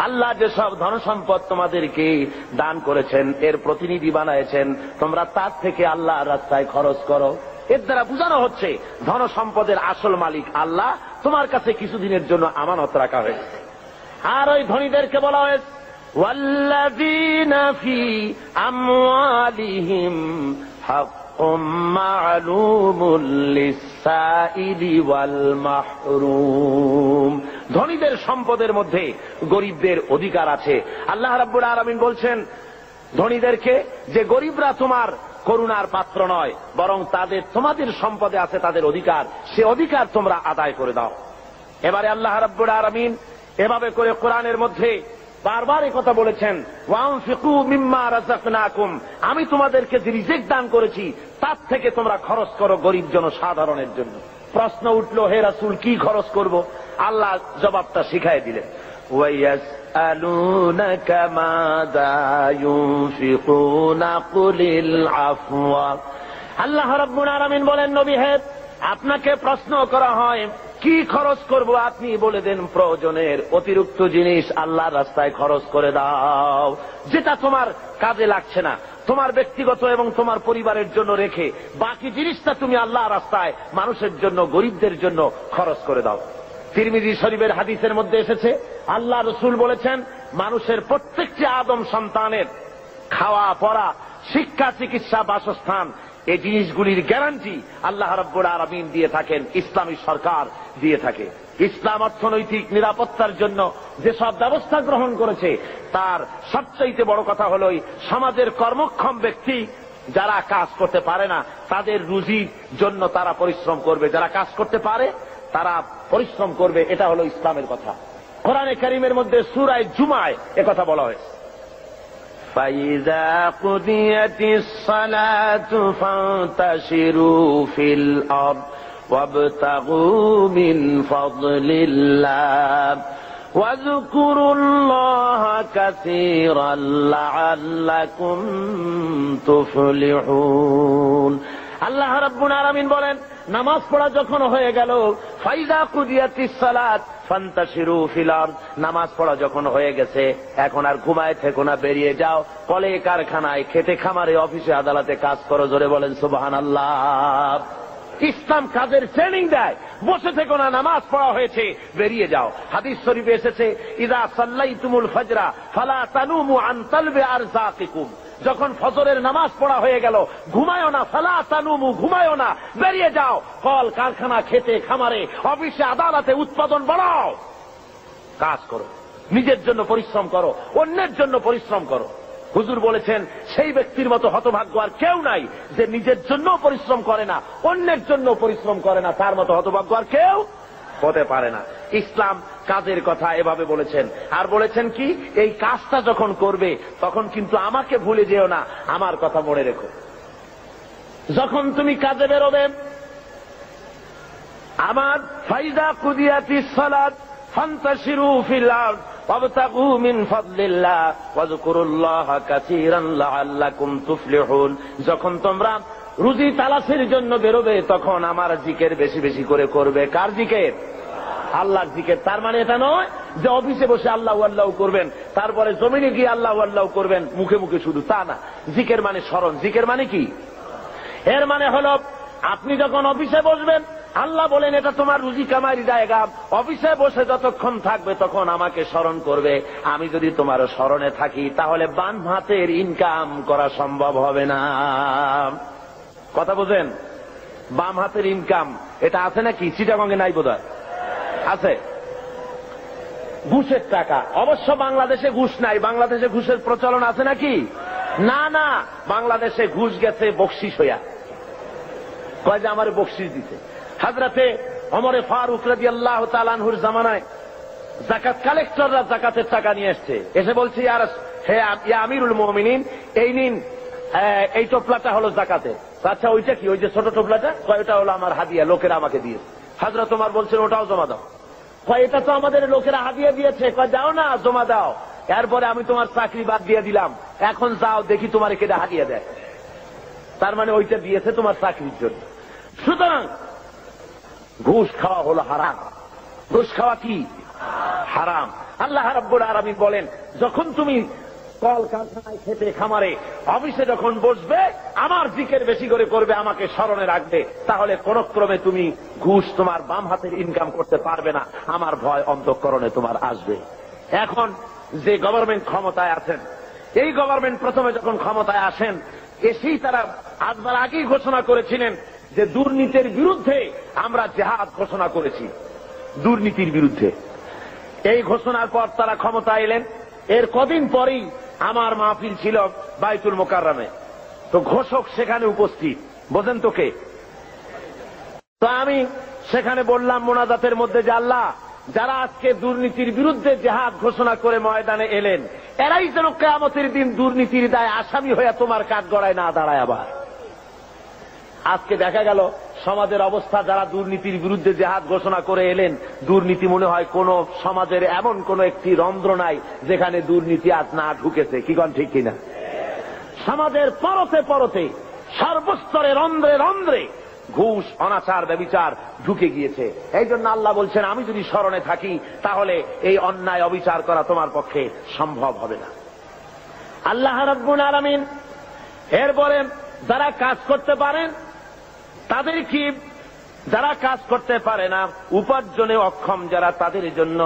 আল্লাহ যেসব ধন সম্পদ তোমাদেরকে দান করেছেন, এর প্রতিনিধি বানাইছেন, তোমরা তার থেকে আল্লাহর রাস্তায় খরচ করো। এর দ্বারা বোঝানো হচ্ছে ধন সম্পদের আসল মালিক আল্লাহ, তোমার কাছে কিছুদিনের জন্য আমানত রাখা হয়েছে। আর ওই ধনীদেরকে বলা হয়েছে ওয়াল্লাযীনা ফী আমওয়ালিহিম হাক্কুম মা'লুমুল লিস-সাইলি ওয়াল মাহরুম। ধনীদের সম্পদের মধ্যে গরিবদের অধিকার আছে। আল্লাহ রাব্বুল আলামিন বলছেন ধনীদেরকে যে গরিবরা তোমার করুণার পাত্র নয়, বরং তোমাদের সম্পদে আছে তাদের অধিকার, সে অধিকার তোমরা আদায় করে দাও। এবারে আল্লাহ রাব্বুল আলামিন এভাবে করে কোরআনের মধ্যে বারবার এই কথা বলেছেন, ওয়ানফিকু মিম্মা রাযাকনাকুম, আমি তোমাদেরকে যে রিজিক দান করেছি তার থেকে তোমরা খরচ করো গরিব জনসাধারণের জন্য। প্রশ্ন উঠলো, হে রাসূল কি খরচ করব? আল্লাহ জবাবটা শিখাই দিলেন, ওয়ায়াসআলুনাকা মাযা ইউনফিকুনা কুলিল আফওয়া। আল্লাহ রাব্বুল আলামিন বলেন, নবী হে, আপনাকে প্রশ্ন করা হয় কি খরচ করব, আপনি বলে দেন প্রয়োজনের অতিরিক্ত জিনিস আল্লাহর রাস্তায় খরচ করে দাও, যেটা তোমার কাজে লাগছে না, তোমার ব্যক্তিগত এবং তোমার পরিবারের জন্য রেখে বাকি জিনিসটা তুমি আল্লাহর রাস্তায় মানুষের জন্য, গরিবদের জন্য খরচ করে দাও। তিরমিজি শরীফের হাদিসের মধ্যে এসেছে, আল্লাহ রাসূল বলেছেন মানুষের প্রত্যেকটি আদম সন্তানের খাওয়া পড়া, শিক্ষা, চিকিৎসা, বাসস্থান, এই জিনিসগুলির গ্যারান্টি আল্লাহ রাব্বুল আলামিন দিয়ে থাকেন, ইসলামী সরকার দিয়ে থাকে। ইসলাম অর্থনৈতিক নিরাপত্তার জন্য যেসব ব্যবস্থা গ্রহণ করেছে তার সবচেয়ে বড় কথা হলো সমাজের কর্মক্ষম ব্যক্তি যারা কাজ করতে পারে না তাদের রুজির জন্য তারা পরিশ্রম করবে, যারা কাজ করতে পারে তারা পরিশ্রম করবে। এটা হলো ইসলামের কথা। কোরআনে কারীমের মধ্যে সূরা জুমায় একথা বলা হয়েছে, فَإِذَا قُضِيَتِ الصَّلَاةُ فَانتَشِرُوا فِي الْأَرْضِ وَابْتَغُوا مِنْ فَضْلِ اللَّهِ وَاذْكُرُوا اللَّهَ كَثِيرًا لَعَلَّكُمْ تُفْلِحُونَ। আল্লাহ রাব্বুল আলামিন বলেন, নামাজ পড়া যখন হয়ে গেল, ফাইযা কুদিয়াতিস সালাত ফান্তাশিরু ফিল আরদ, নামাজ পড়া যখন হয়ে গেছে এখন আর ঘুমায় থেকো না, বেরিয়ে যাও, কলে কারখানায়, খেতে খামারে, অফিসে আদালতে কাজ করো। জোরে বলেন সুবহানাল্লাহ। ইসলাম কাজের ট্রেনিং দেয়, বসে থেকো না, নামাজ পড়া হয়েছে বেরিয়ে যাও। হাদিস শরীফে এসেছে, ইযা সাল্লাইতুমুল ফাজরা ফালা তানুমু আন তালবি আরযাকিকুম, যখন ফজরের নামাজ পড়া হয়ে গেল ঘুমায়ও না, ফালা তানুমু, ঘুমায়ও না, বেরিয়ে যাও, কল কারখানা, খেতে খামারে, অফিসে আদালতে উৎপাদন বাড়াও, কাজ করো, নিজের জন্য পরিশ্রম করো, অন্যের জন্য পরিশ্রম করো। হুজুর বলেছেন সেই ব্যক্তির মতো হতভাগ্য আর কেউ নাই যে নিজের জন্য পরিশ্রম করে না, অন্যের জন্য পরিশ্রম করে না, তার মতো হতভাগ্য আর কেউ হতে পারে না। ইসলাম কাজের কথা এভাবে বলেছেন, আর বলেছেন কি, এই কাজটা যখন করবে তখন কিন্তু আমাকে ভুলে যেও না, আমার কথা মনে রেখো। যখন তুমি কাজে বেরোবে, আমার ফাইযা কুদিয়াতিস সালাত ফান্তাশিরু ফিল আরদ ওয়াবতাগু মিন ফাদলিল্লাহ ওয়াযকুরুল্লাহা কাসীরান লাআল্লাকুম তুফলিহুন, যখন তোমরা রুজি তালাশের জন্য বেরোবে তখন আমার জিকির বেশি বেশি করে করবে। কার জিকির? আল্লাহর জিকির। তার মানে এটা নয় যে অফিসে বসে আল্লাহু আল্লাহ করবেন, তারপরে জমিনে গিয়ে আল্লাহু আল্লাহ করবেন মুখে মুখে শুধু, তা না। জিকির মানে স্মরণ। জিকির মানে কি? এর মানে হলো আপনি যখন অফিসে বসবেন, আল্লাহ বলেন এটা তোমার রুজি কামাইয়ের জায়গা, অফিসে বসে যতক্ষণ থাকবে তখন আমাকে স্মরণ করবে। আমি যদি তোমার স্মরণে থাকি তাহলে বাম হাতের ইনকাম করা সম্ভব হবে না। কথা বোঝেন? বাম হাতের ইনকাম এটা আছে নাকি? চিটাগঙ্গে নাই বোধহয়, আছে। ঘুষের টাকা, অবশ্য বাংলাদেশে ঘুষ নাই। বাংলাদেশে ঘুষের প্রচলন আছে নাকি? না না, বাংলাদেশে ঘুষ গেছে বকশিস হইয়া। কয় যে আমার বকশিস দিতে। হযরতে ওমর ফারুক রাদিয়াল্লাহু তাআলা আনহুর জামানায় যাকাত কালেক্টররা যাকাতের টাকা নিয়ে আসছে, এসে বলছে, হে আমিরুল মুমিনিন, এই নিন, এই টোপলাটা হলো যাকাতের। আচ্ছা ওইটা কি? ওই যে ছোট টোপলাটা? ওইটা হলো আমার হাদিয়া, লোকেরা আমাকে দিয়েছে। হযরত ওমর বলছেন ওটাও জমা দাও। কয় এটা তো আমাদের লোকেরা হাদিয়া দিয়েছে। কয় যাও না, জমা দাও। এরপরে আমি তোমার চাকরি বাদ দিয়ে দিলাম, এখন যাও দেখি তোমার কেটে হাদিয়া দেয়। তার মানে ওইটা দিয়েছে তোমার চাকরির জন্য। সুতরাং ঘুষ খাওয়া হলো হারাম। ঘুষ খাওয়া কি? হারাম। আল্লাহ রাব্বুল আলামিন বলেন, যখন তুমি কলকারখানায়, খেতে খামারে, অফিসে যখন বসবে, আমার জিকির বেশি করে করবে, আমাকে স্মরণে রাখবে, তাহলে কোন ক্রমে তুমি ঘুষ তোমার বাম হাতের ইনকাম করতে পারবে না, আমার ভয় অন্তঃকরণে তোমার আসবে। এখন যে গভর্নমেন্ট ক্ষমতায় আছেন, এই গভর্নমেন্ট প্রথমে যখন ক্ষমতায় আসেন, এসেই তারা আসবার আগেই ঘোষণা করেছিলেন যে দুর্নীতির বিরুদ্ধে আমরা জিহাদ ঘোষণা করেছি, দুর্নীতির বিরুদ্ধে। এই ঘোষণার পর তারা ক্ষমতা এলেন। এর কদিন পরেই আমার মাহফিল ছিল বাইতুল মোকাররমে, তো ঘোষক সেখানে উপস্থিত, বোঝেন তো কে? তো আমি সেখানে বললাম মোনাজাতের মধ্যে যে আল্লাহ, যারা আজকে দুর্নীতির বিরুদ্ধে জিহাদ ঘোষণা করে ময়দানে এলেন, এরাই যেন কিয়ামতের দিন দুর্নীতির দায়ে আসামি হয়ে তোমার কাঠগড়ায় না দাঁড়ায়। আবার আজকে দেখা গেল সমাজের অবস্থা, যারা দুর্নীতির বিরুদ্ধে জিহাদ ঘোষণা করে এলেন, দুর্নীতি মনে হয় কোন সমাজের এমন কোন একটি রন্ধ্র নাই যেখানে দুর্নীতি আজ না ঢুকেছে। কি কোন ঠিক কিনা? সমাজের পরতে পরতে, সর্বস্তরে, রন্ধ্রে রন্ধ্রে ঘুষ, অনাচার, ব্যভিচার ঢুকে গিয়েছে। এই জন্য আল্লাহ বলছেন, আমি যদি স্মরণে থাকি তাহলে এই অন্যায় অবিচার করা তোমার পক্ষে সম্ভব হবে না। আল্লাহ রাব্বুল আলামিন এরপরে যারা কাজ করতে পারেন তাদের কি, যারা কাজ করতে পারে না, উপার্জনে অক্ষম যারা, তাদের জন্য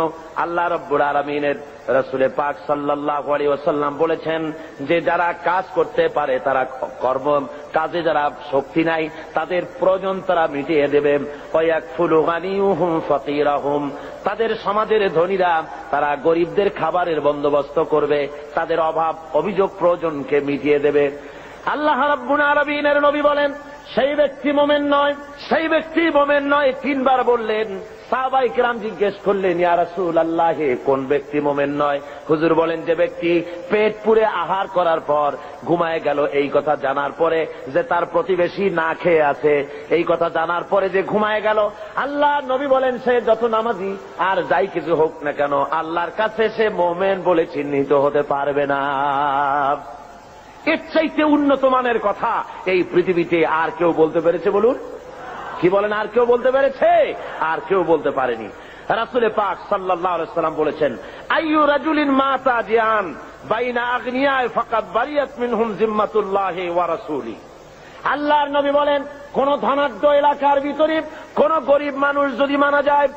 আল্লাহ রাব্বুল আলামিনের রাসূল পাক সাল্লাল্লাহু আলাইহি ওয়াসাল্লাম বলেছেন যে যারা কাজ করতে পারে, তারা কর্ম কাজে যারা শক্তি নাই, তাদের প্রয়োজন তারা মিটিয়ে দেবে। ওয়ায়াকফুলু গানিয়ুহুম ফাকিরাহুম, তাদের সমাজের ধনীরা তারা গরিবদের খাবারের বন্দোবস্ত করবে, তাদের অভাব অভিযোগ প্রয়োজনকে মিটিয়ে দেবে। আল্লাহ রাব্বুল আলামিনের নবী বলেন, সেই ব্যক্তি মুমিন নয়, সেই ব্যক্তি মুমিন নয়। তিনবার বললেন। সাহাবায়ে কেরাম জিজ্ঞেস করলেন, ইয়া রাসূলুল্লাহ, কোন ব্যক্তি মুমিন নয়? হুজুর বলেন, যে ব্যক্তি পেট পুরে আহার করার পর ঘুমায় গেল, এই কথা জানার পরে যে তার প্রতিবেশী না খেয়ে আছে, এই কথা জানার পরে যে ঘুমায় গেল। আল্লাহ নবী বলেন, সে যত নামাজি আর যাই কিছু হোক না কেন, আল্লাহর কাছে সে মুমিন বলে চিহ্নিত হতে পারবে না। এর চাইতে উন্নত মানের কথা এই পৃথিবীতে আর কেউ বলতে পেরেছে? বলুন, কি বলেন? আর কেউ বলতে পেরেছে? আর কেউ বলতে পারেনি। রাসূল পাক সাল্লাল্লাহু আলাইহি ওয়াসাল্লাম বলেছেন, আইয়ু রাজুলিন মাতা জিয়ান বাইনা আগনিয়া ফাকাদ বারিয়াত মিনহুম জিম্মাতুল্লাহি ওয়া রাসূলি। আল্লাহর নবী বলেন, কোন ধনাঢ্য এলাকার ভিতরে কোন গরিব মানুষ যদি মারা যায়,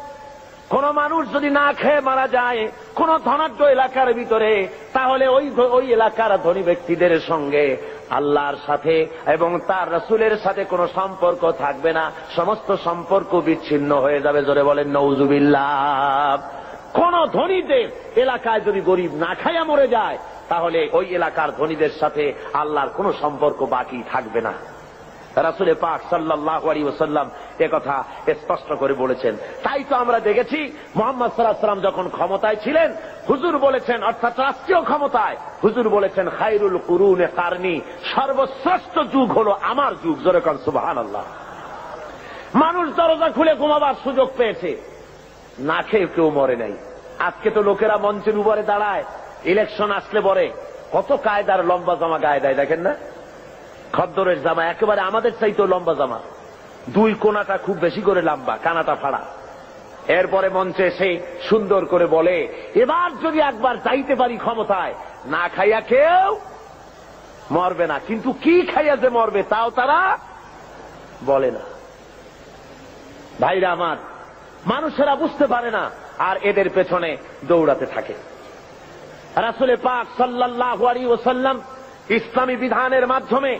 কোন মানুষ যদি না খেয়ে মারা যায় কোন ধনাঢ্য এলাকার ভিতরে, তাহলে ওই এলাকার ধনী ব্যক্তিদের সঙ্গে আল্লাহর সাথে এবং তার রাসূলের সাথে কোনো সম্পর্ক থাকবে না, সমস্ত সম্পর্ক বিচ্ছিন্ন হয়ে যাবে। জোরে বলেন নাউযুবিল্লাহ। কোন ধনীদের এলাকায় যদি গরিব না খাইয়া মরে যায়, তাহলে ওই এলাকার ধনীদের সাথে আল্লাহর কোনো সম্পর্ক বাকি থাকবে না। রাসূল পাক সাল্লাল্লাহু আলাইহি ওয়াসাল্লাম একথা স্পষ্ট করে বলেছেন। তাই তো আমরা দেখেছি মুহাম্মদ সাল্লাল্লাহু আলাইহি ওয়াসাল্লাম যখন ক্ষমতায় ছিলেন, হুজুর বলেছেন, অর্থাৎ রাষ্ট্রীয় ক্ষমতায়, হুজুর বলেছেন, খায়রুল কুরুনে কারনি, সর্বশ্রেষ্ঠ যুগ হলো আমার যুগ। জোরে কোন সুবহানাল্লাহ। মানুষ দরজা খুলে ঘুমাবার সুযোগ পেয়েছে, না খেয়ে কেউ মরে নাই। আজকে তো লোকেরা মঞ্চের উপরে দাঁড়ায়, ইলেকশন আসলে পরে কত কায়দার লম্বা জামা গায়ে দেয়, দেখেন না? খদ্দরের জামা একেবারে আমাদের চাইতেও লম্বা জামা, দুই কোনাটা খুব বেশি করে লম্বা, কানাটা ফাড়া। এরপরে মঞ্চে এসে সুন্দর করে বলে, এবার যদি একবার চাইতে পারি ক্ষমতায়, না খাইয়া কেউ মরবে না, কিন্তু কি খাইয়া যে মরবে তাও তারা বলে না। ভাইরা আমার, মানুষেরা বুঝতে পারে না, আর এদের পেছনে দৌড়াতে থাকে। রাসূল পাক সাল্লাল্লাহু আলাইহি ওয়াসাল্লাম ইসলামী বিধানের মাধ্যমে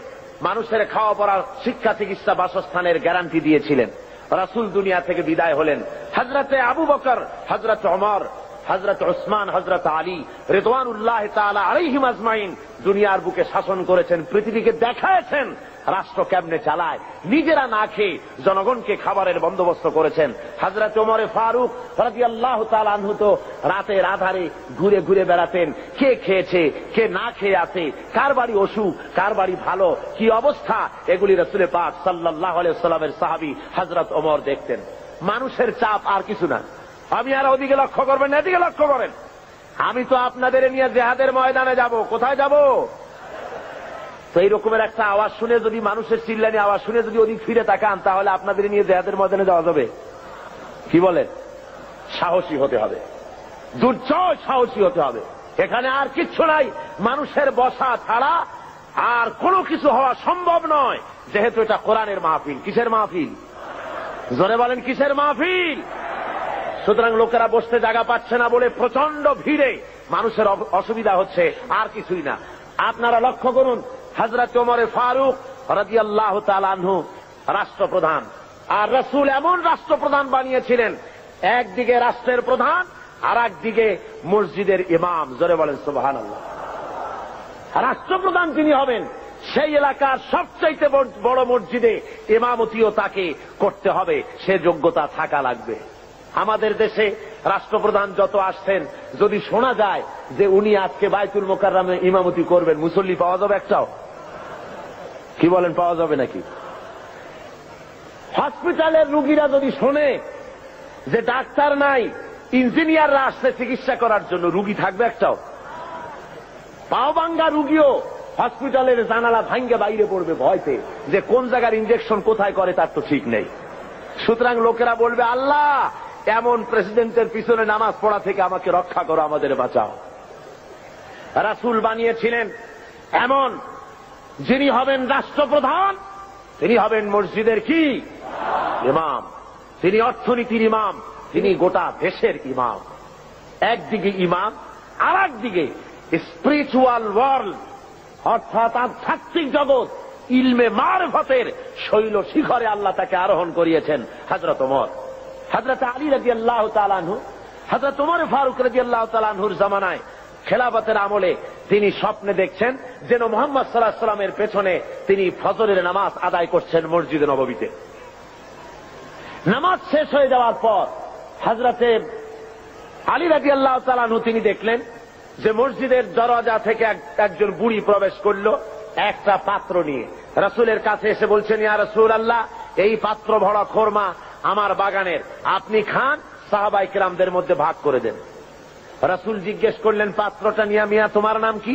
মানুষের খাওয়া পড়ার, শিক্ষা, চিকিৎসা, বাসস্থানের গ্যারান্টি দিয়েছিলেন। রাসূল দুনিয়া থেকে বিদায় হলেন। হযরতে আবু বকর, হযরত ওমর, হযরত উসমান, হযরত আলী রিদওয়ানুল্লাহ তাআলা আলাইহিম আজমাইন দুনিয়ার বুকে শাসন করেছেন, পৃথিবীকে দেখায়েছেন রাষ্ট্র কেমনে চালায়। নিজেরা না খেয়ে জনগণকে খাবারের বন্দোবস্ত করেছেন। হযরত ওমর ফারুক রাদিয়াল্লাহু তাআলা আনহু তো রাতের আধারে ঘুরে ঘুরে বেড়াতেন, কে খেয়েছে, কে না খেয়ে আছে, কার বাড়ি অসুখ, কার বাড়ি ভালো, কি অবস্থা, এগুলি রাসূল পাক সাল্লাল্লাহু আলাইহি ওয়াসাল্লামের সাহাবী হযরত ওমর দেখতেন। মানুষের চাপ আর কিছু না। আমি আর ওদিকে লক্ষ্য করবেন, এদিকে লক্ষ্য করেন। আমি তো আপনাদের নিয়ে জিহাদের ময়দানে যাব। কোথায় যাব? তো এই রকমের একটা আওয়াজ শুনে, যদি মানুষের চিল্লানি আওয়াজ শুনে যদি ওদিক ফিরে তাকান, তাহলে আপনাদের নিয়ে জিহাদের ময়দানে যাওয়া যাবে? কি বলেন? সাহসী হতে হবে। দুর্জয় সাহসী হতে হবে। এখানে আর কিচ্ছু নাই, মানুষের বসা ছাড়া আর কোনো কিছু হওয়া সম্ভব নয়, যেহেতু এটা কোরআনের মাহফিল। কিসের মাহফিল? জোরে বলেন, কিসের মাহফিল? সুতরাং লোকেরা বসতে জায়গা পাচ্ছে না বলে প্রচন্ড ভিড়ে মানুষের অসুবিধা হচ্ছে, আর কিছুই না। আপনারা লক্ষ্য করুন, হযরত ওমর ফারুক রাদিয়াল্লাহু তাআলা আনহু রাষ্ট্রপ্রধান, আর রাসূল এমন রাষ্ট্রপ্রধান বানিয়েছিলেন, একদিকে রাষ্ট্রের প্রধান আর একদিকে মসজিদের ইমাম। জোরে বলেন সুবহানাল্লাহ। রাষ্ট্রপ্রধান যিনি হবেন, সেই এলাকার সবচাইতে বড় মসজিদে ইমামতিও তাকে করতে হবে, সে যোগ্যতা থাকা লাগবে। আমাদের দেশে রাষ্ট্রপ্রধান যত আসছেন, যদি শোনা যায় যে উনি আজকে বাইতুল মোকাররমে ইমামতি করবেন, মুসল্লি পাওয়া যাবে একটাও? কি বলেন, পাওয়া যাবে নাকি? হসপিটালের রুগীরা যদি শোনে যে ডাক্তার নাই, ইঞ্জিনিয়াররা আসছে চিকিৎসা করার জন্য, রুগী থাকবে একটাও? পাও ভাঙ্গা রুগীও হসপিটালের জানালা ভাঙ্গে বাইরে পড়বে ভয়তে, যে কোন জায়গার ইঞ্জেকশন কোথায় করে তার তো ঠিক নেই। সুতরাং লোকেরা বলবে, আল্লাহ এমন প্রেসিডেন্টের পিছনে নামাজ পড়া থেকে আমাকে রক্ষা করো, আমাদের বাঁচাও। রাসূল বানিয়েছিলেন এমন, যিনি হবেন রাষ্ট্রপ্রধান, তিনি হবেন মসজিদের কি ইমাম, তিনি অর্থনীতির ইমাম, তিনি গোটা দেশের ইমাম। একদিকে ইমাম, আর একদিকে স্পিরিচুয়াল ওয়ার্ল্ড, অর্থাৎ আধ্যাত্মিক জগৎ, ইলমে মারফতের শৈল শিখরে আল্লাহ তাকে আরোহণ করিয়েছেন হযরত ওমর। হযরত আলী রাদিয়াল্লাহু তাআলা আনহু, হযরত ওমর ফারুক রাদিয়াল্লাহু তাআলা আনহুর জামানায় খেলাফতের আমলে তিনি স্বপ্নে দেখছেন যেন মুহাম্মদ সাল্লাল্লাহু আলাইহি ওয়াসাল্লামের পেছনে তিনি ফজরের নামাজ আদায় করছেন মসজিদে নববীতে। নামাজ শেষ হয়ে যাওয়ার পর হযরত আলী রাদিয়াল্লাহু তাআলা আনহু তিনি দেখলেন যে মসজিদের দরজা থেকে একজন বুড়ি প্রবেশ করলো একটা পাত্র নিয়ে। রাসূলের কাছে এসে বলছেন, ইয়া রাসূলুল্লাহ, এই পাত্র ভরা খোরমা আমার বাগানের, আপনি খান, সাহাবায়ে কেরামদের মধ্যে ভাগ করে দেন। রাসূল জিজ্ঞেস করলেন, পাত্রটা নিয়া, মিয়া তোমার নাম কি?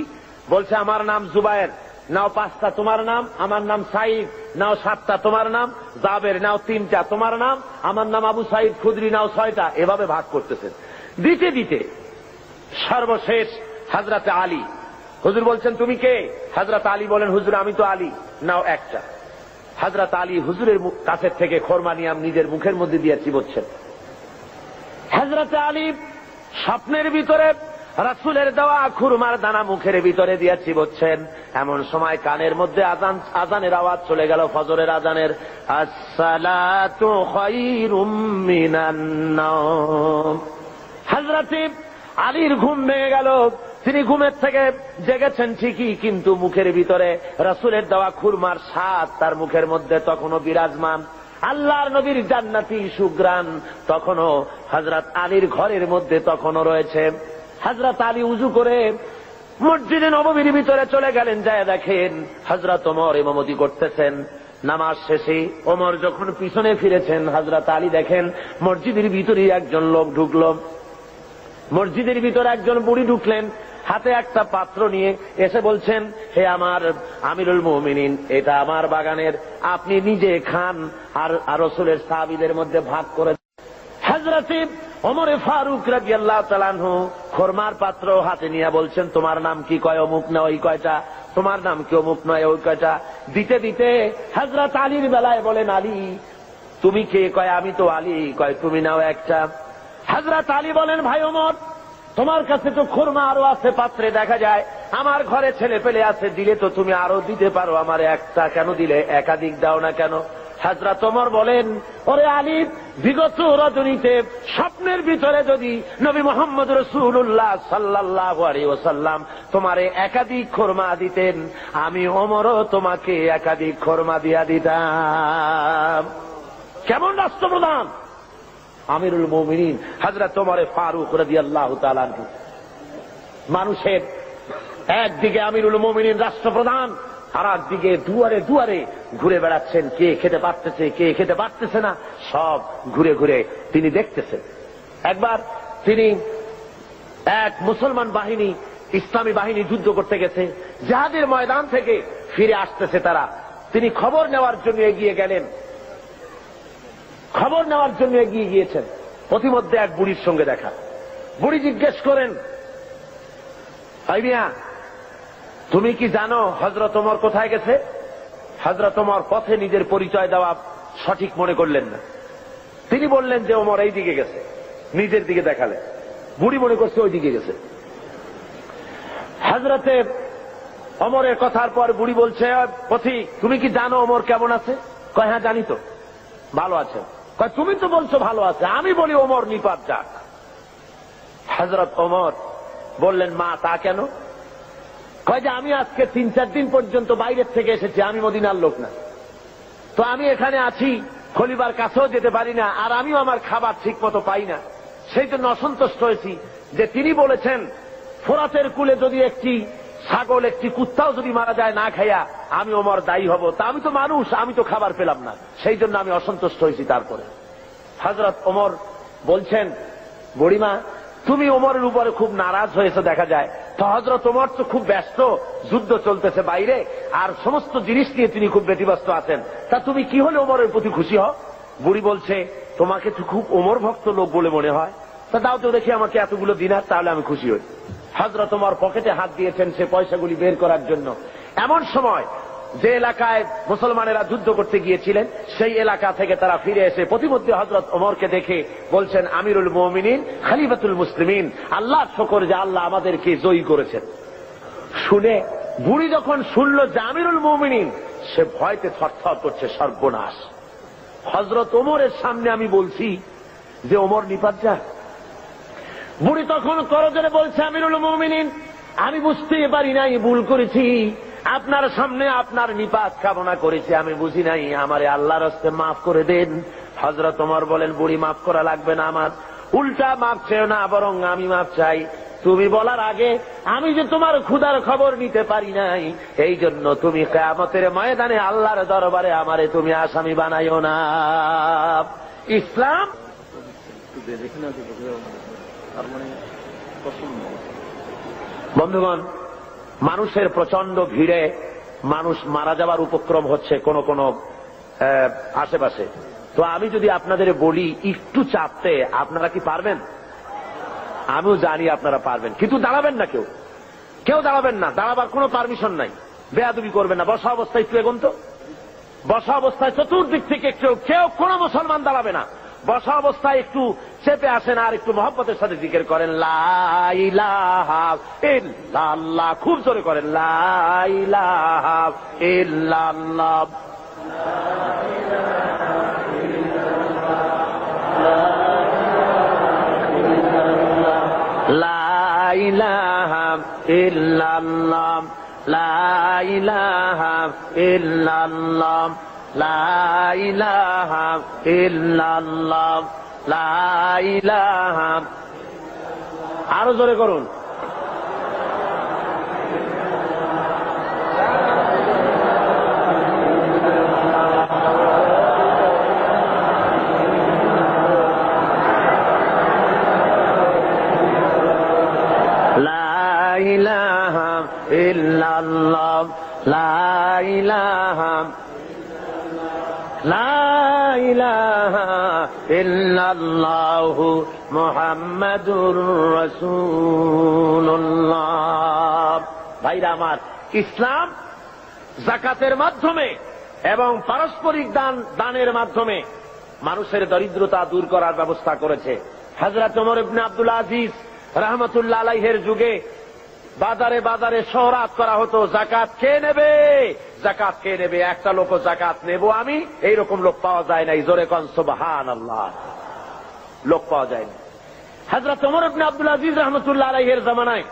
বলছে, আমার নাম জুবায়ের। নাও 5টা, তোমার নাম? আমার নাম সাঈদ। নাও 7টা, তোমার নাম? জাবের। নাও 3টা, তোমার নাম? আমার নাম আবু সাঈদ খুদরি। নাও 6টা। এভাবে ভাগ করতেছেন। দিতে দিতে সর্বশেষ হযরত আলী, হুজুর বলছেন তুমি কে? হযরত আলী বলেন, হুজুর আমি তো আলী। নাও 1টা। হযরত আলী হুজুরের কাছের থেকে খোরমা নিয়ে নিজের মুখের মধ্যে দিয়ে চিবোচ্ছেন। হযরত আলী স্বপ্নের ভিতরে রাসূলের দেওয়া খুরমার দানা মুখের ভিতরে দিয়ে চিবোচ্ছেন। এমন সময় কানের মধ্যে আজানের আওয়াজ চলে গেল, ফজরের আজানের, আসসালাতু খায়রুম মিনান নাওম। হযরত আলীর ঘুম ভেঙে গেল। তিনি ঘুমের থেকে জেগেছেন ঠিকই, কিন্তু মুখের ভিতরে রাসূলের দেওয়া খুরমার স্বাদ তার মুখের মধ্যে তখনও বিরাজমান। আল্লাহর নবীর জান্নাতি সুগ্রাণ তখনও হযরত আলীর ঘরের মধ্যে তখনও রয়েছে। হযরত আলী উযু করে মসজিদে নববীর ভিতরে চলে গেলেন, যায় দেখেন হযরত ওমর ইমামতি করতেছেন। নামাজ শেষে ওমর যখন পিছনে ফিরেছেন, হযরত আলী দেখেন মসজিদের ভিতরে একজন লোক ঢুকলো। মসজিদের ভিতরে একজন বুড়ি ঢুকলেন, হাতে একটা পাত্র নিয়ে এসে বলছেন, হে আমার আমিরুল মুমিনিন, এটা আমার বাগানের, আপনি নিজে খান আর রাসূলের সাহাবীদের মধ্যে ভাগ করে। হযরত ওমর ফারুক রাদিয়াল্লাহু তাআলা আনহু খোরমার পাত্র হাতে নিয়ে বলছেন, তোমার নাম কি? কয় অমুক না ওই কয়টা। তোমার নাম কি? অমুক নয় ওই কয়টা। দিতে দিতে হযরত আলীর বেলায় বলেন, আলী তুমি কে? কয় আমি তো আলী। কয় তুমি নাও 1টা। হযরত আলী বলেন, ভাই ওমর, তোমার কাছে তো খুরমা আরো আছে পাত্রে দেখা যায়, আমার ঘরে ছেলে পেলে আছে, দিলে তো তুমি আরো দিতে পারো, আমার 1টা কেন দিলে? একাধিক দাও না কেন? হযরত ওমর বলেন, ওরে আলী, বিগত রজনীতে স্বপ্নের ভিতরে যদি নবী মুহাম্মদ রাসূলুল্লাহ সাল্লাল্লাহু আলাইহি ওয়াসাল্লাম তোমারে একাধিক খুরমা দিতেন, আমি ওমরও তোমাকে একাধিক খুরমা দিয়া দিতাম। কেমন রাষ্ট্রপ্রধান! আমিরুল মুমিনিন হযরত ওমর ফারুক রাদিয়াল্লাহু তাআলা আনহু। মানুষের একদিকে আমিরুল মুমিনিন রাষ্ট্রপ্রধান, আর একদিকে দুয়ারে দুয়ারে ঘুরে বেড়াচ্ছেন, কে খেতে পারতেছে কে খেতে পারতেছে না, সব ঘুরে ঘুরে তিনি দেখতেছেন। একবার তিনি এক মুসলমান বাহিনী, ইসলামী বাহিনী যুদ্ধ করতে গেছে, জিহাদের ময়দান থেকে ফিরে আসতেছে তারা। তিনি খবর নেওয়ার জন্য এগিয়ে গেলেন, খবর নেওয়ার জন্য এগিয়ে গিয়েছেন। প্রতিমধ্যে এক বুড়ির সঙ্গে দেখা। বুড়ি জিজ্ঞেস করেন, ভাই মিয়া, তুমি কি জানো হযরত ওমর কোথায় গেছে? হযরত ওমর পথে নিজের পরিচয় দেওয়া সঠিক মনে করলেন না। তিনি বললেন যে ওমর এই দিকে গেছে, নিজের দিকে দেখালেন। বুড়ি মনে করছে ওই দিকে গেছে। হযরতে ওমরের কথার পর বুড়ি বলছে, পথিক, তুমি কি জানো ওমর কেমন আছে? কয়, হ্যাঁ জানি তো, ভালো আছে। কয়, তুমি তো বলছো ভালো আছে, আমি বলি ওমর নিপাত যাক। হযরত ওমর বললেন, মা তা কেন? কয় যে আমি আজকে 3-4 দিন পর্যন্ত বাইরের থেকে এসেছি, আমি মদিনার লোক না, তো আমি এখানে আছি, খলিফার কাছেও যেতে পারি না, আর আমিও আমার খাবার ঠিক মতো পাই না। সেই জন্য অসন্তুষ্ট হয়েছি যে তিনি বলেছেন ফোরাতের কূলে যদি একটি ছাগল, একটি কুত্তাও যদি মারা যায় না খাইয়া, আমি ওমর দায়ী হব। তা আমি তো মানুষ, আমি তো খাবার পেলাম না, সেই জন্য আমি অসন্তুষ্ট হয়েছি। তারপরে হযরত ওমর বলছেন, বুড়িমা, তুমি ওমরের উপরে খুব নারাজ হয়েছে দেখা যায়। তো হযরত ওমর তো খুব ব্যস্ত, যুদ্ধ চলতেছে বাইরে, আর সমস্ত জিনিস নিয়ে তিনি খুব ব্যতিব্যস্ত আছেন। তা তুমি কি হলে ওমরের প্রতি খুশি হও? বুড়ি বলছে, তোমাকে তো খুব ওমর ভক্ত লোক বলে মনে হয়, তা দাও তো দেখি আমাকে এতগুলো দিনার, তাহলে আমি খুশি হই। হযরত ওমর পকেটে হাত দিয়েছেন সে পয়সাগুলি বের করার জন্য। এমন সময় যে এলাকায় মুসলমানেরা যুদ্ধ করতে গিয়েছিলেন, সেই এলাকা থেকে তারা ফিরে এসে প্রতিমধ্যে হযরত ওমরকে দেখে বলছেন, আমিরুল মুমিনিন, খলিফাতুল মুসলিমিন, আল্লাহর শুকর যে আল্লাহ আমাদেরকে জয়ী করেছেন। শুনে বুড়ি যখন শুনল যে আমিরুল মুমিনিন, সে ভয়তে থরথর করছে, সর্বনাশ, হযরত ওমরের সামনে আমি বলছি যে ওমর নিপাত যাক। বুড়ি তখন করজোরে বলছে, আমিরুল মুমিনিন, আমি বুঝতেই পারি নাই, ভুল করেছি, আপনার সামনে আপনার নিপাত কামনা করেছি, আমি বুঝি নাই, আমারে আল্লাহর হস্তে মাফ করে দেন। হযরত ওমর বলেন, বুড়ি মাফ করা লাগবে না, আমার উল্টা মাফ চেও না, বরং আমি মাফ চাই। তুমি বলার আগে আমি যে তোমার ক্ষুধার খবর নিতে পারি নাই, এই জন্য তুমি কিয়ামতের ময়দানে আল্লাহর দরবারে আমারে তুমি আসামি বানাইও না। ইসলাম বন্ধুগণ, মানুষের প্রচন্ড ভিড়ে মানুষ মারা যাবার উপক্রম হচ্ছে কোন কোন আশেপাশে। তো আমি যদি আপনাদের বলি একটু চাপতে, আপনারা কি পারবেন? আমিও জানি আপনারা পারবেন, কিন্তু দাঁড়াবেন না, কেউ দাঁড়াবেন না, দাঁড়াবার কোনো পারমিশন নাই, বেয়াদবি করবেন না। বসা অবস্থায় একটু এগোন তো, বসা অবস্থায় চতুর্দিক থেকে কেউ কোনো মুসলমান দাঁড়াবে না। বসা অবস্থায় একটু চেপে আসেন আর একটু মহব্বতের সাথে জিকির করেন, লা ইলাহা ইল্লাল্লাহ, খুব জোরে করেন, লা ইলাহা ইল্লাল্লাহ, লা ইলাহা ইল্লাল্লাহ, লা ইলাহা ইল্লাল্লাহ, লা ইলাহা ইল্লাল্লাহ, লা ইলাহা। আরো জোরে করুন, লা ইলাহা ইল্লাল্লাহ, লা ইলাহা, লা ইলাহা ইল্লাল্লাহু মুহাম্মাদুর রাসূলুল্লাহ। ভাইরা আমার, ইসলাম যাকাতের মাধ্যমে এবং পারস্পরিক দানের মাধ্যমে মানুষের দরিদ্রতা দূর করার ব্যবস্থা করেছে। হযরত ওমর ইবনে আব্দুল আজিজ রাহমাতুল্লাহ আলাইহির যুগে বাজারে বাজারে শহরাত করা হতো, যাকাত কে নেবে, যাকাত কে নেবে, একটা লোক যাকাত নেব আমি, এইরকম লোক পাওয়া যায় নাই। জোরে কোন সুবহানাল্লাহ, লোক পাওয়া যায় না। হযরত ওমর ইবনে আব্দুল আজিজ রাহমাতুল্লাহ আলাইহির জামানায়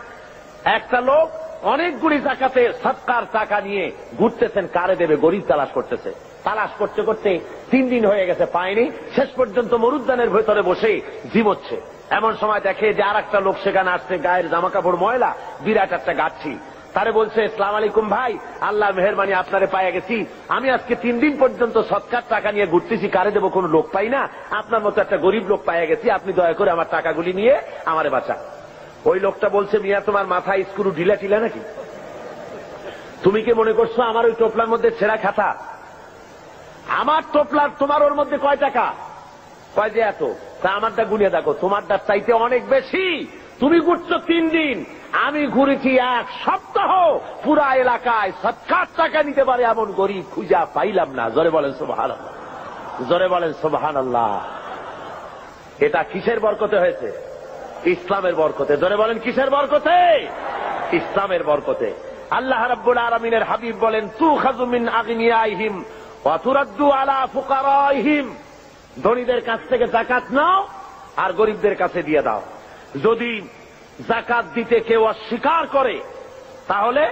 একটা লোক অনেকগুলি যাকাতের সদকার টাকা নিয়ে ঘুরতেছেন, কারে দেবে, গরিব তালাশ করতেছে। তালাশ করতে করতে 3 দিন হয়ে গেছে, পায়নি। শেষ পর্যন্ত মরুদ্যানের ভেতরে বসে ঝিমোচ্ছে। এমন সময় দেখে যে আর একটা লোক সেখানে আসছে, গায়ের জামা কাপড় ময়লা, বিরাট একটা গাচ্ছি। তারে বলছে, আসসালামু আলাইকুম ভাই, আল্লাহর মেহেরবানি আপনারে পাইয়া গেছি, আমি আজকে 3 দিন পর্যন্ত সদকার টাকা নিয়ে ঘুরতেছি, কারে দেবো কোনো লোক পাই না, আপনার মতো একটা গরিব লোক পাইয়া গেছি, আপনি দয়া করে আমার টাকাগুলি নিয়ে আমারে বাঁচা। ওই লোকটা বলছে, মিয়া তোমার মাথায় স্ক্রু ঢিলা টিলা নাকি? তুমি কি মনে করছো আমার ওই টোপলার মধ্যে ছেঁড়া খাতা? আমার টোপলার তোমার ওর মধ্যে কয় টাকা? কয় যে এত, তা আমারটা গুনিয়ে দেখো, তোমারটা চাইতে অনেক বেশি। তুমি ঘুরছো 3 দিন, আমি ঘুরেছি 1 সপ্তাহ। পুরা এলাকায় সৎকার টাকা নিতে পারে এমন গরিব খুঁজা পাইলাম না। জোরে বলেন সুবহানাল্লাহ, জোরে বলেন সুবহানাল্লাহ। এটা কিসের বরকতে হয়েছে? ইসলামের বরকতে। জোরে বলেন কিসের বরকতে? ইসলামের বরকতে। আল্লাহ রাব্বুল আলামিনের হাবিব বলেন, তুখাযু মিন আগনিয়াইহিম ওয়া তুরাদ্দু আলা ফুকারাইহিম। ধনীদের কাছ থেকে যাকাত নাও আর গরিবদের কাছে দিয়ে দাও। যদি যাকাত দিতে কেউ অস্বীকার করে তাহলে